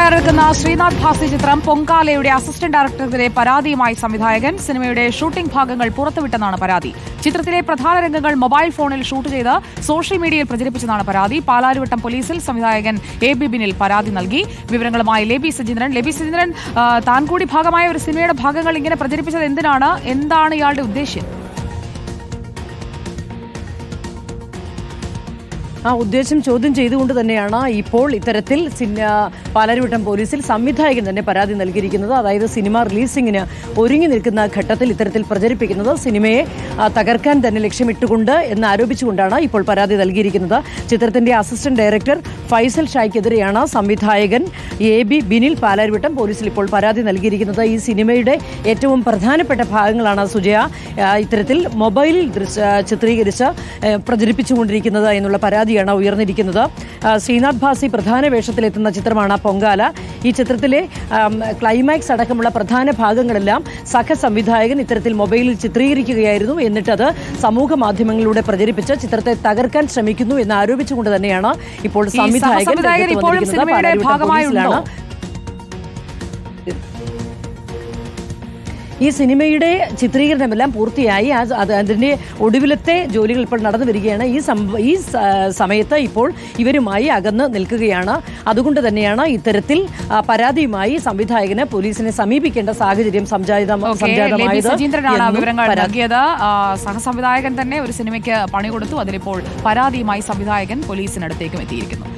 തയ്യാറെടുക്കുന്ന ശ്രീനാഥ് ഭാസി ചിത്രം പൊങ്കാലയുടെ അസിസ്റ്റന്റ് ഡയറക്ടർക്കെതിരെ പരാതിയുമായി സംവിധായകൻ. സിനിമയുടെ ഷൂട്ടിംഗ് ഭാഗങ്ങൾ പുറത്തുവിട്ടെന്നാണ് പരാതി. ചിത്രത്തിലെ പ്രധാന രംഗങ്ങൾ മൊബൈൽ ഫോണിൽ ഷൂട്ട് ചെയ്ത് സോഷ്യൽ മീഡിയയിൽ പ്രചരിപ്പിച്ചെന്നാണ് പരാതി. പാലാരിവട്ടം പോലീസിൽ സംവിധായകൻ എ.ബി. ബിനിൽ പരാതി നൽകി. വിവരങ്ങളുമായി ലേബി സജീന്ദ്രൻ, താൻ കൂടി ഭാഗമായ ഒരു സിനിമയുടെ ഭാഗങ്ങൾ ഇങ്ങനെ പ്രചരിപ്പിച്ചത് എന്താണ് ഇയാളുടെ ഉദ്ദേശ്യം? ആ ഉദ്ദേശം ചോദ്യം ചെയ്തുകൊണ്ട് തന്നെയാണ് ഇപ്പോൾ ഇത്തരത്തിൽ പാലാരിവട്ടം പോലീസിൽ സംവിധായകൻ തന്നെ പരാതി നൽകിയിരിക്കുന്നത്. അതായത് സിനിമ റിലീസിങ്ങിന് ഒരുങ്ങി നിൽക്കുന്ന ഘട്ടത്തിൽ ഇത്തരത്തിൽ പ്രചരിപ്പിക്കുന്നത് സിനിമയെ തകർക്കാൻ തന്നെ ലക്ഷ്യമിട്ടുകൊണ്ട് എന്ന് ആരോപിച്ചുകൊണ്ടാണ് ഇപ്പോൾ പരാതി നൽകിയിരിക്കുന്നത്. ചിത്രത്തിന്റെ അസിസ്റ്റന്റ് ഡയറക്ടർ ഫൈസൽ ഷായ്ക്കെതിരെയാണ് സംവിധായകൻ എ.ബി. ബിനിൽ പാലാരിവട്ടം പോലീസിൽ ഇപ്പോൾ പരാതി നൽകിയിരിക്കുന്നത്. ഈ സിനിമയുടെ ഏറ്റവും പ്രധാനപ്പെട്ട ഭാഗങ്ങളാണ് സുജയ ഇത്തരത്തിൽ മൊബൈലിൽ ചിത്രീകരിച്ച് പ്രചരിപ്പിച്ചുകൊണ്ടിരിക്കുന്നത് എന്നുള്ള പരാതി ഉയർന്നിരിക്കുന്നത്. ശ്രീനാഥ് ഭാസി പ്രധാന വേഷത്തിലെത്തുന്ന ചിത്രമാണ് പൊങ്കാല. ഈ ചിത്രത്തിലെ ക്ലൈമാക്സ് അടക്കമുള്ള പ്രധാന ഭാഗങ്ങളെല്ലാം സംവിധായകൻ ഇത്തരത്തിൽ മൊബൈലിൽ ചിത്രീകരിക്കുകയായിരുന്നു. എന്നിട്ടത് സമൂഹ മാധ്യമങ്ങളിലൂടെ പ്രചരിപ്പിച്ച് ചിത്രത്തെ തകർക്കാൻ ശ്രമിക്കുന്നു എന്ന് ആരോപിച്ചുകൊണ്ട് തന്നെയാണ് ഇപ്പോൾ സംവിധായകൻ ഈ സിനിമയുടെ ചിത്രീകരണമെല്ലാം പൂർത്തിയായി. അതിന്റെ ഒടുവിലത്തെ ജോലികൾ ഇപ്പോൾ നടന്നു വരികയാണ്. ഈ സമയത്ത് ഇപ്പോൾ ഇവരുമായി അകന്ന് നിൽക്കുകയാണ്. അതുകൊണ്ട് തന്നെയാണ് ഇത്തരത്തിൽ പരാതിയുമായി സംവിധായകന് പോലീസിനെ സമീപിക്കേണ്ട സാഹചര്യം സംജാതമായത്. വിവരങ്ങൾ നൽകിയത് സഹസംവിധായകൻ തന്നെ ഒരു സിനിമയ്ക്ക് പണി കൊടുത്തു. അതിലിപ്പോൾ പരാതിയുമായി സംവിധായകൻ പോലീസിനടുത്തേക്കും എത്തിയിരിക്കുന്നു.